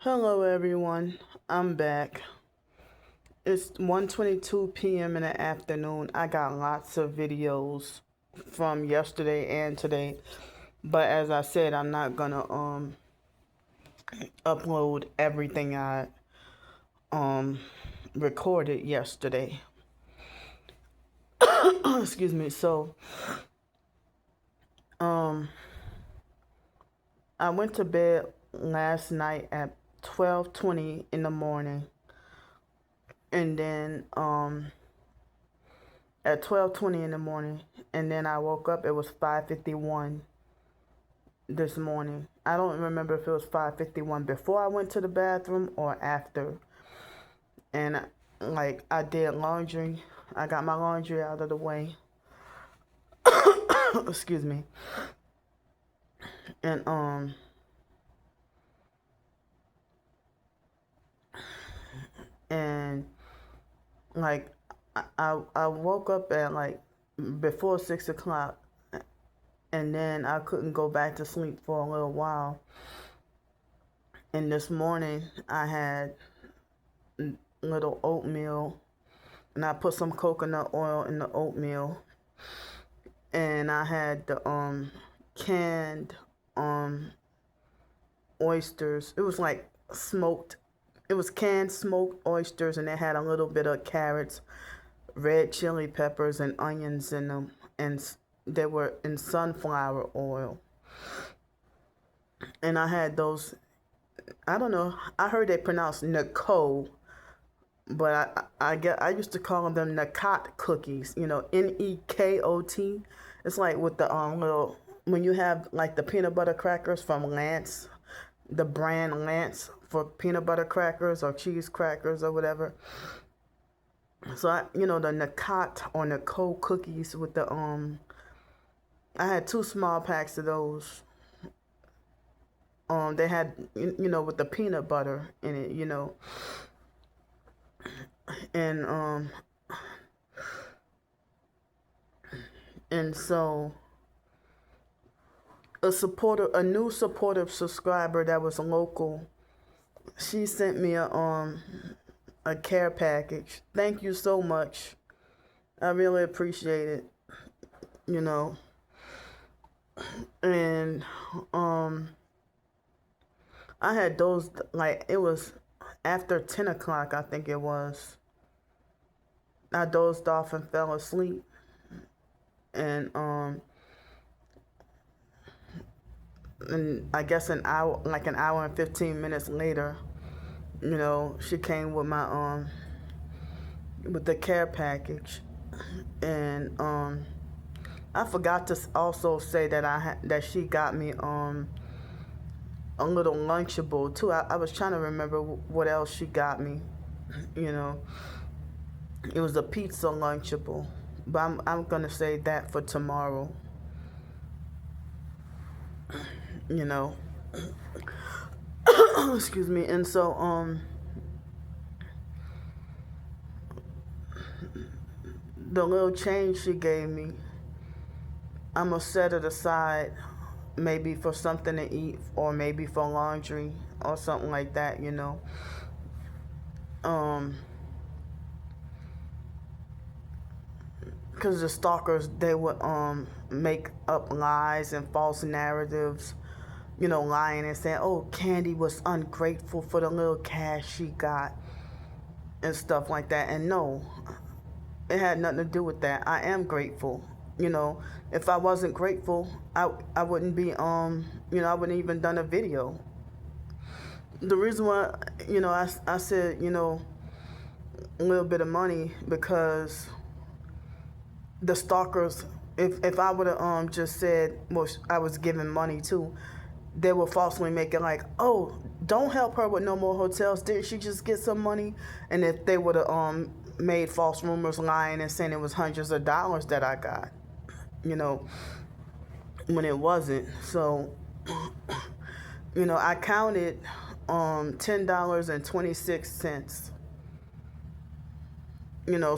Hello everyone, I'm back. It's 1:22 p.m. in the afternoon. I got lots of videos from yesterday and today, but as I said, I'm not gonna upload everything I um recorded yesterday. Excuse me. So um I went to bed last night at 12:20 in the morning, and then at 12:20 in the morning, and then I woke up. It was 5:51 this morning. I don't remember if it was 5:51 before I went to the bathroom or after. And I did laundry. I got my laundry out of the way. Excuse me. And and like I woke up at before 6 o'clock, and then I couldn't go back to sleep for a little while. And this morning I had little oatmeal, and I put some coconut oil in the oatmeal, and I had the canned oysters. It was like smoked. It was canned smoked oysters, and it had a little bit of carrots, red chili peppers, and onions in them, and they were in sunflower oil. And I had those. I don't know. I heard they pronounce Nicole, but I used to call them Nekot cookies. Nekot. It's like with the little, when you have like the peanut butter crackers from Lance, the brand Lance for peanut butter crackers or cheese crackers or whatever. So the Nekot or Nicole cookies with the I had 2 small packs of those. They had with the peanut butter in it, and so a new supportive subscriber that was local, she sent me a care package. Thank you so much. I really appreciate it. And I had those, it was after 10 o'clock, I think it was. I dozed off and fell asleep. And I guess an hour and 15 minutes later, she came with my with the care package. And I forgot to also say that that she got me a little Lunchable too. I was trying to remember what else she got me. It was a pizza Lunchable, but I'm gonna say that for tomorrow. Excuse me. And so the little change she gave me, I'm gonna set it aside, maybe for something to eat, or maybe for laundry or something like that. Because the stalkers, they would make up lies and false narratives, lying and saying, oh, Candy was ungrateful for the little cash she got and stuff like that. And no, it had nothing to do with that. I am grateful. If I wasn't grateful, I wouldn't be I wouldn't even done a video. The reason why I said a little bit of money, because the stalkers, if I would have just said, well, I was giving money too, they would falsely make it like, oh, don't help her with no more hotels, didn't she just get some money? And if they would have made false rumors, lying and saying it was hundreds of dollars that I got, when it wasn't. So I counted $10.26.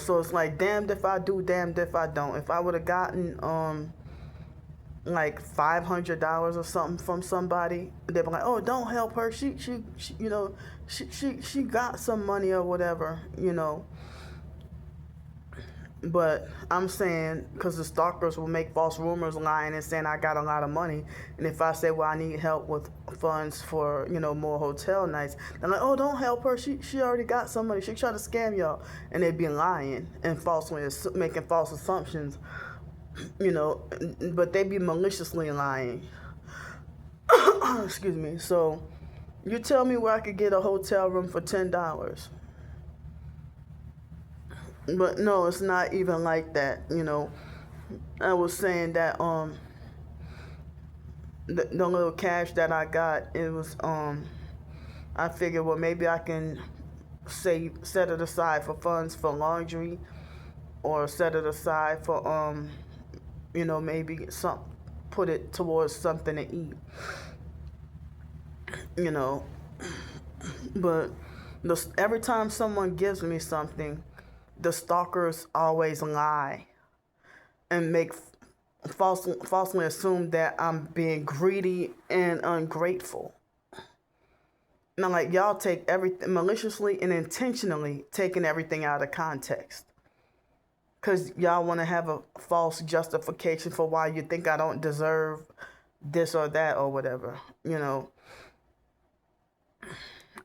So it's like, damned if I do, damned if I don't. If I would have gotten like $500 or something from somebody, they'd be like, "Oh, don't help her. She she got some money or whatever, you know." But I'm saying, because the stalkers will make false rumors, lying and saying I got a lot of money, and if I say, well, I need help with funds for, you know, more hotel nights, they're like, "Oh, don't help her. She already got some money. She tried to scam y'all," and they'd be lying and falsely making false assumptions, you know, but they'd be maliciously lying. Excuse me. So, you tell me where I could get a hotel room for $10. But no, it's not even like that, you know. I was saying that the little cash that I got, it was I figured, well, maybe I can set it aside for funds for laundry, or set it aside for you know, maybe put it towards something to eat, you know. But every time someone gives me something, the stalkers always lie and falsely assume that I'm being greedy and ungrateful. Now, like, y'all take everything maliciously and intentionally taking everything out of context, because y'all want to have a false justification for why you think I don't deserve this or that or whatever, you know.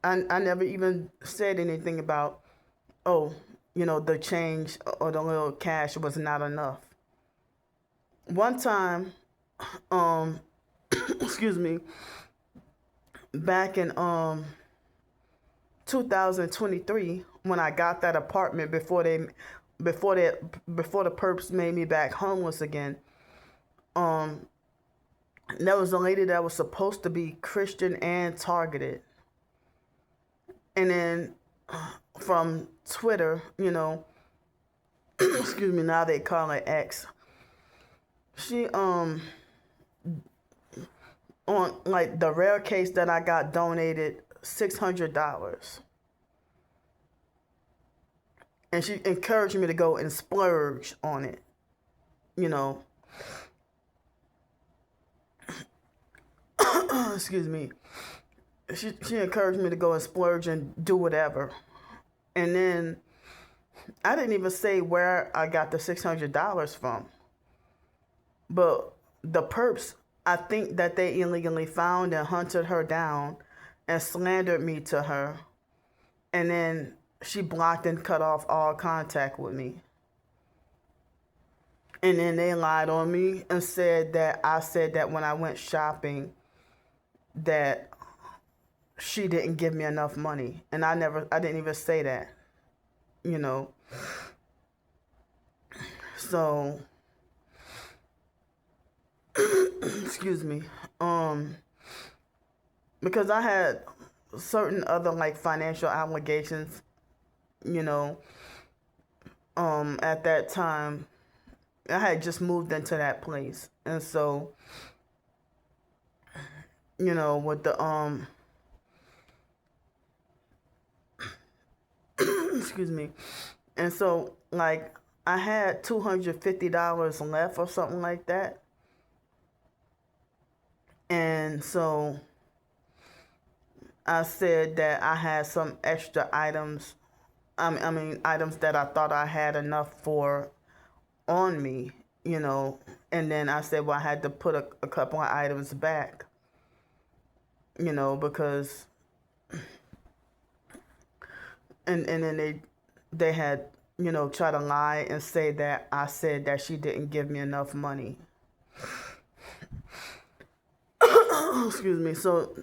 I never even said anything about, oh, you know, the change or the little cash was not enough. One time, excuse me, back in 2023, when I got that apartment before the perps made me back homeless again, there was a lady that was supposed to be Christian and targeted. And then from Twitter, you know, excuse me, now they call it X. She on like the rare case that I got donated $600. And she encouraged me to go and splurge on it, you know. Excuse me. She encouraged me to go and splurge and do whatever. And then I didn't even say where I got the $600 from. But the perps, I think that they illegally found and hunted her down and slandered me to her. And then she blocked and cut off all contact with me. And then they lied on me and said that I said that when I went shopping that she didn't give me enough money. And I didn't even say that, you know. So, excuse me, because I had certain other like financial obligations, you know, at that time. I had just moved into that place. And so, you know, with the excuse me. And so, like, I had $250 left or something like that. And so I said that I had some extra items. I mean, items that I thought I had enough for on me, you know. And then I said, well, I had to put a couple of items back, you know, because, and then they had, you know, try to lie and say that I said that she didn't give me enough money. Excuse me. So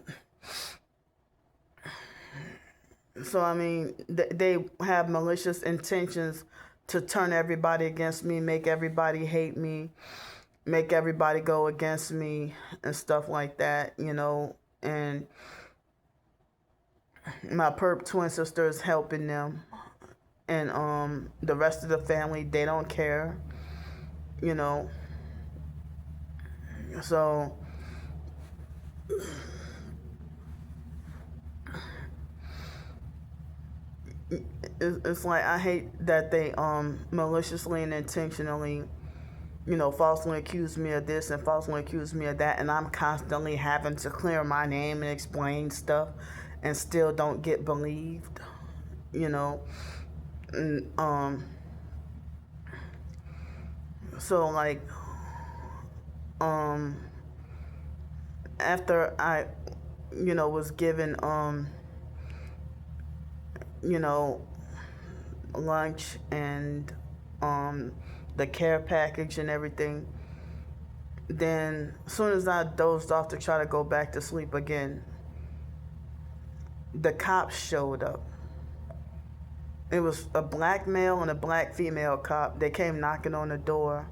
I mean, they have malicious intentions to turn everybody against me, make everybody hate me, make everybody go against me and stuff like that, you know. And my perp twin sister is helping them. And the rest of the family, they don't care, you know. So it's like I hate that they maliciously and intentionally falsely accused me of this and falsely accused me of that, and I'm constantly having to clear my name and explain stuff and still don't get believed, you know. And, so like, um, after I, was given, you know, lunch and the care package and everything, then as soon as I dozed off to try to go back to sleep again, the cops showed up. It was a black male and a black female cop. They came knocking on the door,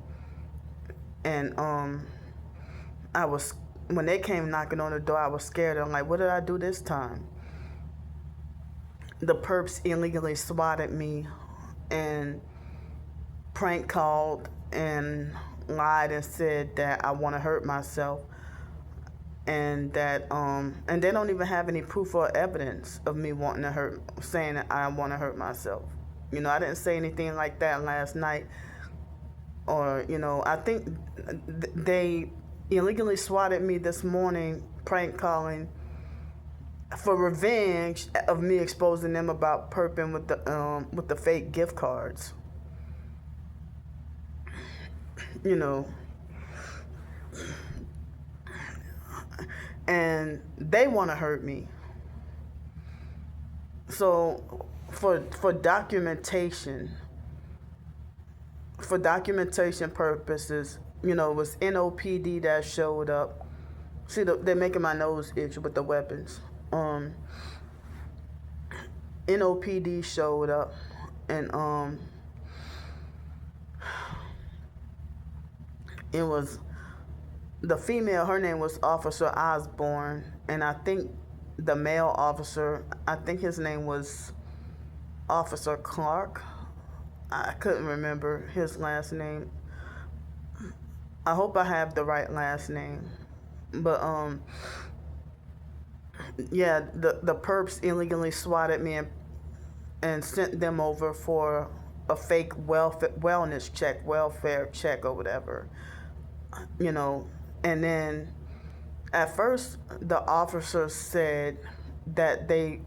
and I was when they came knocking on the door, I was scared. I'm like, what did I do this time? The perps illegally swatted me and prank called and lied and said that I want to hurt myself, and that and they don't even have any proof or evidence of me saying that I want to hurt myself. I didn't say anything like that last night, or I think they illegally swatted me this morning, prank calling for revenge of me exposing them about perping with the fake gift cards. And they want to hurt me. So for documentation purposes, it was NOPD that showed up. See, they're making my nose itch with the weapons. NOPD showed up, and it was the female. Her name was Officer Osborne, and I think the male officer, I think his name was Officer Clark. I couldn't remember his last name. I hope I have the right last name. But yeah, the perps illegally swatted me and sent them over for a fake wellness check, welfare check or whatever. And then at first the officers said that they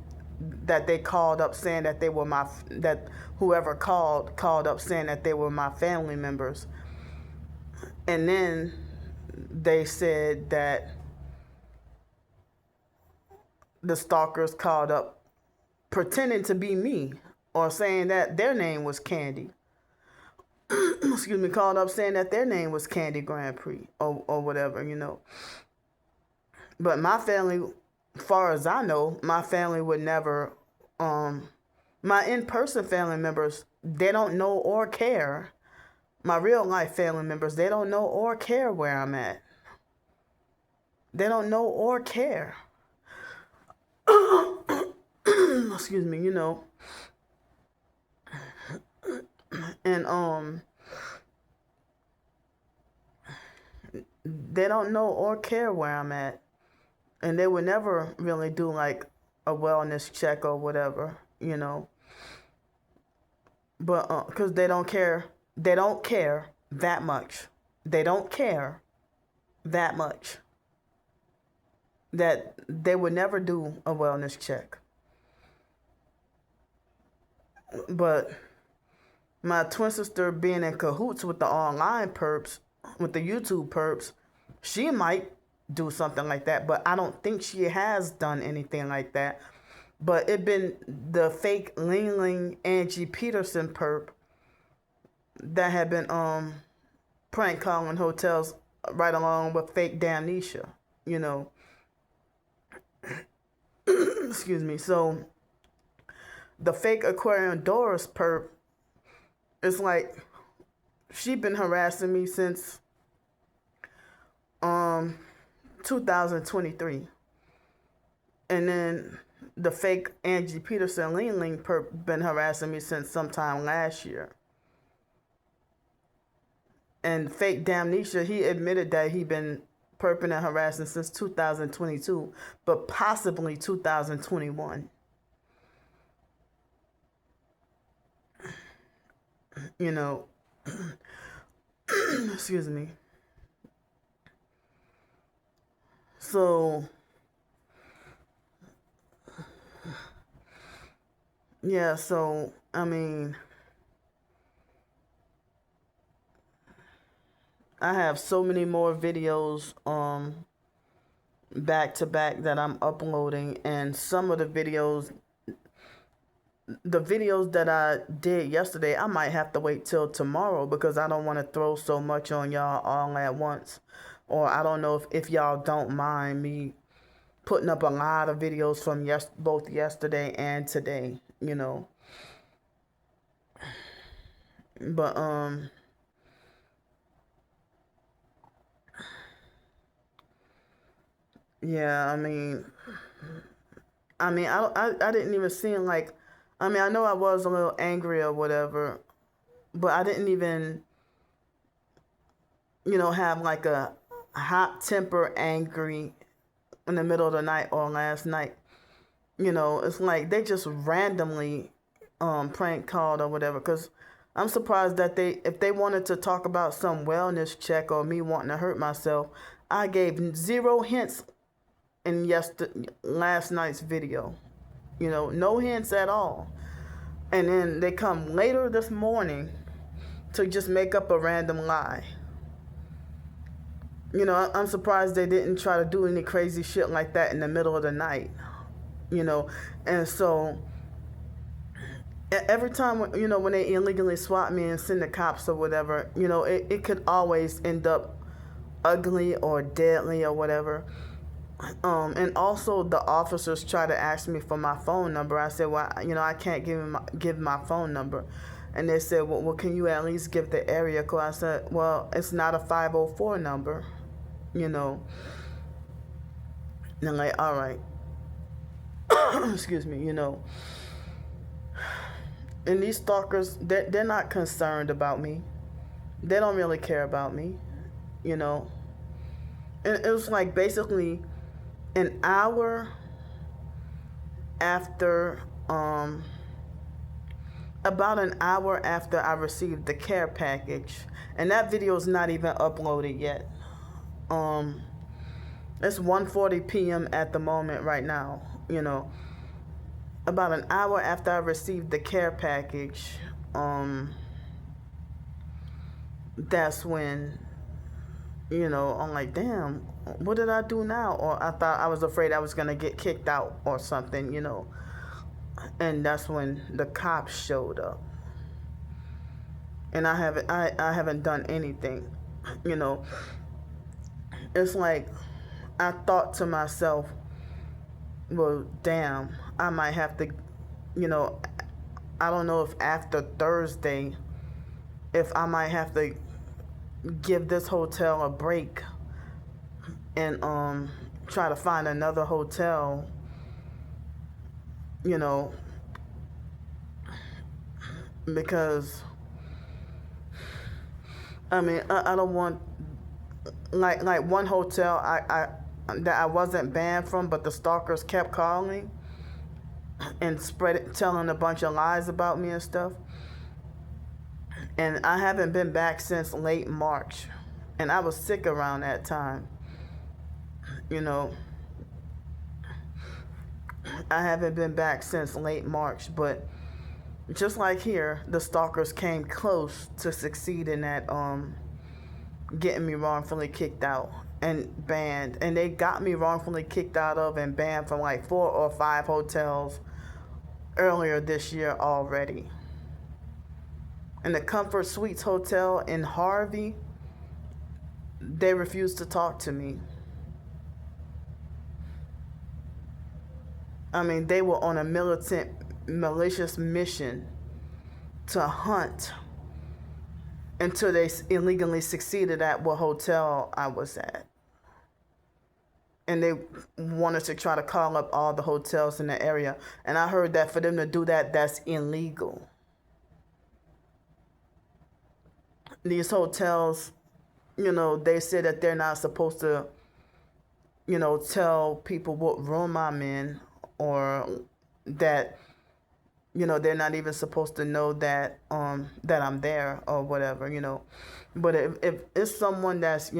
called up saying that they were that whoever called up saying that they were my family members. And then they said that the stalkers called up pretending to be me, or saying that their name was Candy. Excuse me, called up saying that their name was Candy Grandpre or whatever, But my family, as far as I know, my family would never, my in-person family members, they don't know or care. My real life family members, they don't know or care where I'm at. They don't know or care. Excuse me, and they don't know or care where I'm at, and they would never really do like a wellness check or whatever, but because they don't care that much. They don't care that much that they would never do a wellness check. But my twin sister being in cahoots with the online perps, with the YouTube perps, she might do something like that, but I don't think she has done anything like that. But it been the fake Ling Ling Angie Peterson perp that had been prank calling hotels right along with fake Damnesia, Excuse me. So the fake Aquarium Doris perp, it's like she been harassing me since 2023. And then the fake Angie Peterson Ling Ling perp been harassing me since sometime last year. And fake Damnesia, he admitted that he been perping and harassing since 2022, but possibly 2021. excuse me. So, yeah, so, I mean, I have so many more videos back to back that I'm uploading, and some of the videos that I did yesterday, I might have to wait till tomorrow because I don't want to throw so much on y'all all at once. Or I don't know if y'all don't mind me putting up a lot of videos from both yesterday and today, you know. But yeah, I didn't even seem like, I know I was a little angry or whatever, but I didn't even, have like a hot temper angry in the middle of the night or last night. It's like they just randomly prank called or whatever, because I'm surprised that if they wanted to talk about some wellness check or me wanting to hurt myself, I gave 0 hints in last night's video. No hints at all. And then they come later this morning to just make up a random lie. I'm surprised they didn't try to do any crazy shit like that in the middle of the night. And so every time, when they illegally swat me and send the cops or whatever, it could always end up ugly or deadly or whatever. And also the officers try to ask me for my phone number. I said, well, I can't give my phone number. And they said, well, can you at least give the area code? I said, well, it's not a 504 number, And they're like, all right. Excuse me, And these stalkers, they're not concerned about me. They don't really care about me, And it was like basically an hour after, about an hour after I received the care package, and that video is not even uploaded yet. It's 1:40 p.m. at the moment right now, About an hour after I received the care package, that's when, I'm like, damn, what did I do now? Or I was afraid I was gonna get kicked out or something, And that's when the cops showed up. And I haven't done anything, It's like I thought to myself, well, damn, I might have to, I don't know if after Thursday, if I might have to give this hotel a break and try to find another hotel, because I don't want, like one hotel I that I wasn't banned from, but the stalkers kept calling and telling a bunch of lies about me and stuff. And I haven't been back since late March, and I was sick around that time. I haven't been back since late March, but just like here, the stalkers came close to succeeding at getting me wrongfully kicked out and banned. And they got me wrongfully kicked out of and banned from like 4 or 5 hotels earlier this year already. And the Comfort Suites Hotel in Harvey, they refused to talk to me. They were on a malicious mission to hunt until they illegally succeeded at what hotel I was at. And they wanted to try to call up all the hotels in the area. And I heard that for them to do that, that's illegal. These hotels, they say that they're not supposed to, tell people what room I'm in, or that They're not even supposed to know that that I'm there or whatever. But if it's someone that's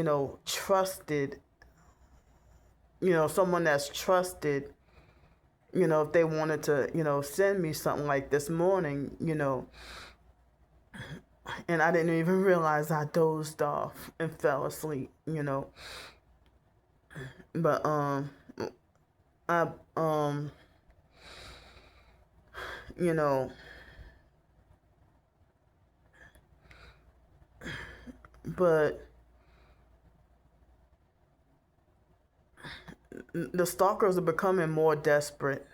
trusted, someone that's trusted, if they wanted to send me something like this morning, and I didn't even realize I dozed off and fell asleep. But I you know but the stalkers are becoming more desperate.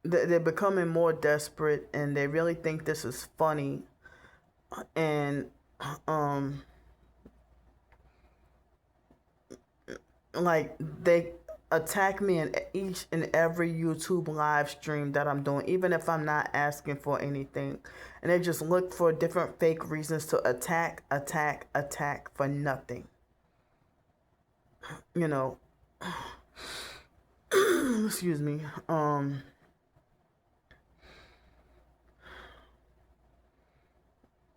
They're becoming more desperate, and they really think this is funny. And like, they attack me in each and every YouTube live stream that I'm doing, even if I'm not asking for anything. And they just look for different fake reasons to attack for nothing. Excuse me.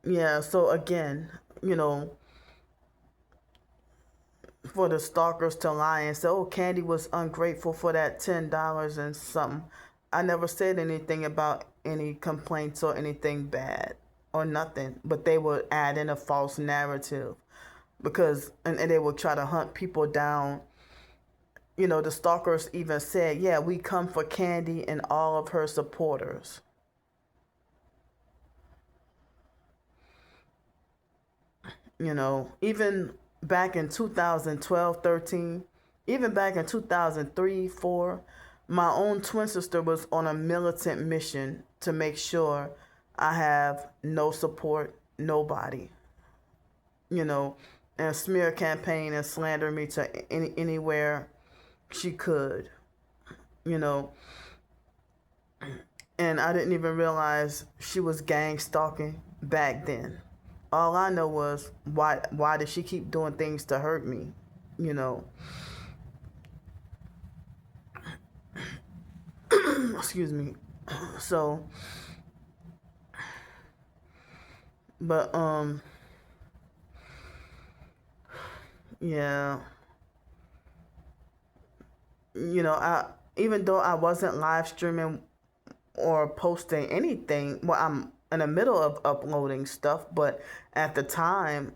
Yeah, so again, for the stalkers to lie and say, oh, Candy was ungrateful for that $10 and something. I never said anything about any complaints or anything bad or nothing, but they would add in a false narrative and they would try to hunt people down. The stalkers even said, yeah, we come for Candy and all of her supporters. Even back in 2012, 13, even back in 2003, 4, my own twin sister was on a militant mission to make sure I have no support, nobody, and smear campaign and slander me to anywhere she could, and I didn't even realize she was gang stalking back then. All I know was, why did she keep doing things to hurt me? Excuse me. So, but yeah. I, even though I wasn't live streaming or posting anything, well, I'm in the middle of uploading stuff, but at the time,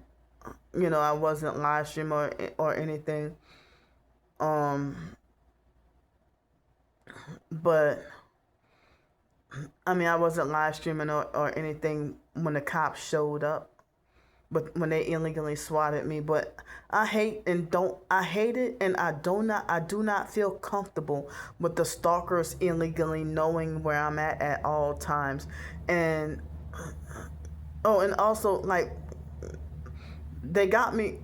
I wasn't live streaming or anything. But I mean, I wasn't live streaming or anything when the cops showed up, but when they illegally swatted me. But I hate it, and I do not feel comfortable with the stalkers illegally knowing where I'm at all times. And and also, like, they got me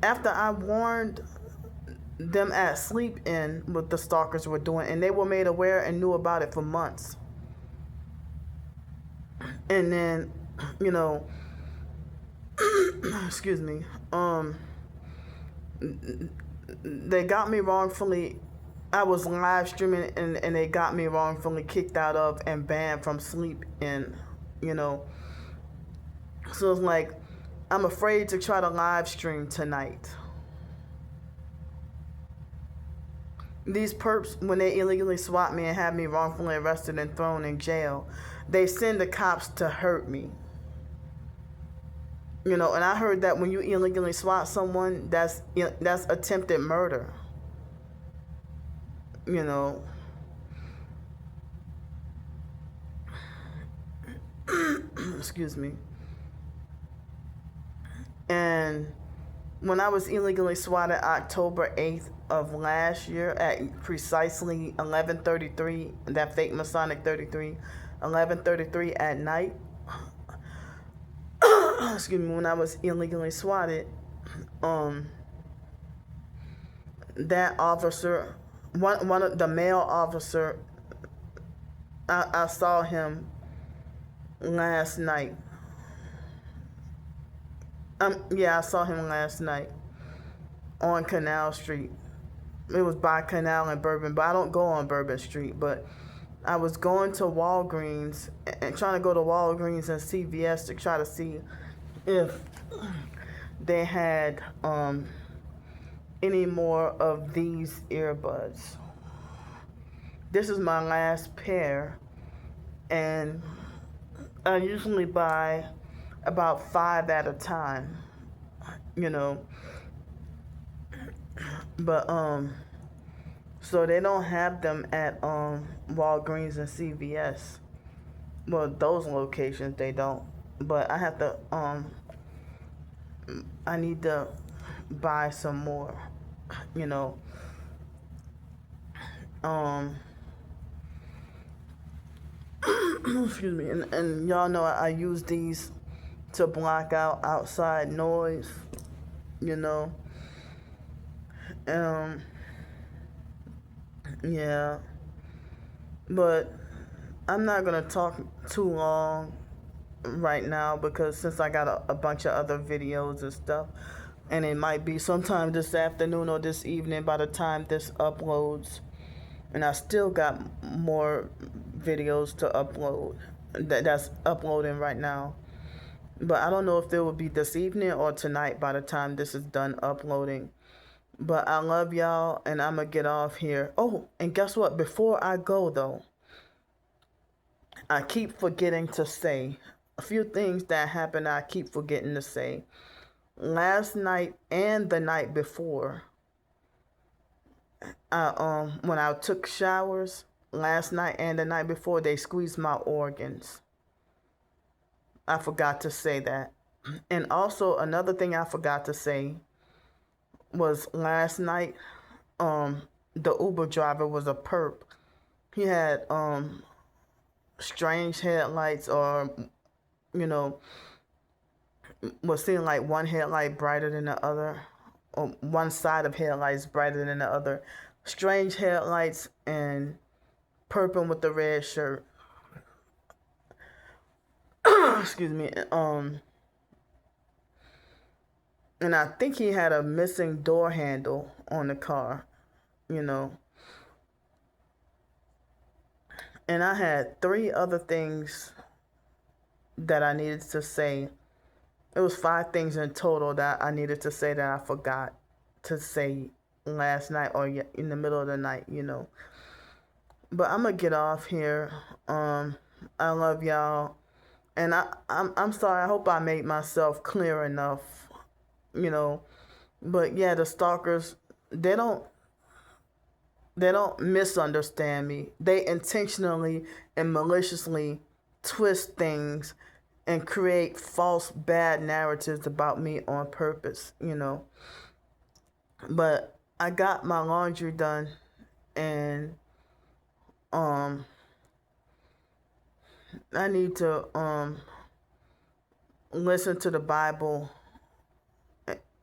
after I warned them at sleep in what the stalkers were doing, and they were made aware and knew about it for months. And then, excuse me, they got me wrongfully. I was live streaming, and they got me wrongfully kicked out of and banned from sleep in, So it's like, I'm afraid to try to live stream tonight. These perps, when they illegally swat me and have me wrongfully arrested and thrown in jail, they send the cops to hurt me. And I heard that when you illegally swat someone, that's attempted murder. Excuse me. And when I was illegally swatted October 8th of last year at precisely 11:33, that fake Masonic 33, 11:33 at night, excuse me, when I was illegally swatted, that officer, one of the male officer, I saw him last night. I saw him last night on Canal Street. It was by Canal and Bourbon, but I don't go on Bourbon Street. But I was going to Walgreens and trying to go to Walgreens and CVS to try to see if they had any more of these earbuds. This is my last pair, and I usually buy about 5 at a time, you know. But so they don't have them at Walgreens and CVS. Well, those locations they don't. But I have to I need to buy some more, you know. Um excuse me. And y'all know I use these to block out outside noise, you know. Um yeah. But I'm not gonna talk too long right now because since I got a bunch of other videos and stuff, and it might be sometime this afternoon or this evening by the time this uploads, and I still got more videos to upload that's uploading right now. But I don't know if it will be this evening or tonight by the time this is done uploading. But I love y'all, and I'm gonna get off here. Oh, and guess what? Before I go though, I keep forgetting to say a few things that happened. I keep forgetting to say. Last night and the night before, when I took showers last night and the night before, they squeezed my organs. I forgot to say that. And also another thing I forgot to say was last night, the Uber driver was a perp. He had strange headlights, or you know, was seeing like one headlight brighter than the other, or one side of headlights brighter than the other. Strange headlights, and purple with the red shirt. Excuse me. And I think he had a missing door handle on the car, you know. And I had 3 other things that I needed to say. It was 5 things in total that I needed to say that I forgot to say last night or in the middle of the night, you know. But I'm gonna get off here. I love y'all, and I'm sorry. I hope I made myself clear enough, you know. But yeah, the stalkers, they don't misunderstand me. They intentionally and maliciously twist things and create false bad narratives about me on purpose, you know. But I got my laundry done, and I need to listen to the Bible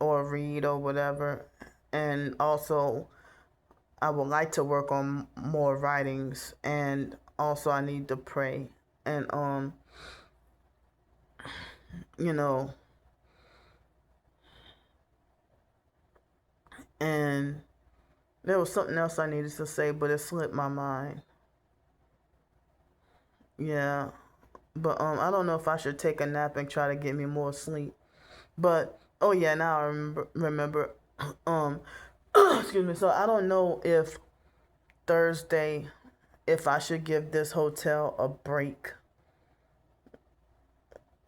or read or whatever. And also I would like to work on more writings, and also I need to pray. And you know, and there was something else I needed to say, but it slipped my mind. Yeah. But I don't know if I should take a nap and try to get me more sleep. But oh yeah, now I remember excuse me. So I don't know if Thursday, if I should give this hotel a break,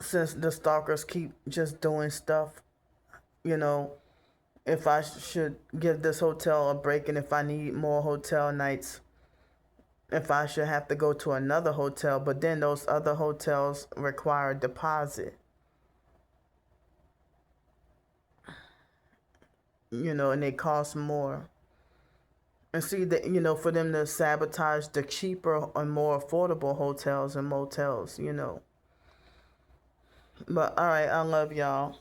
since the stalkers keep just doing stuff, you know. If I should give this hotel a break, and if I need more hotel nights, if I should have to go to another hotel, but then those other hotels require a deposit, you know, and they cost more. And see that, you know, for them to sabotage the cheaper and more affordable hotels and motels, you know. But all right, I love y'all.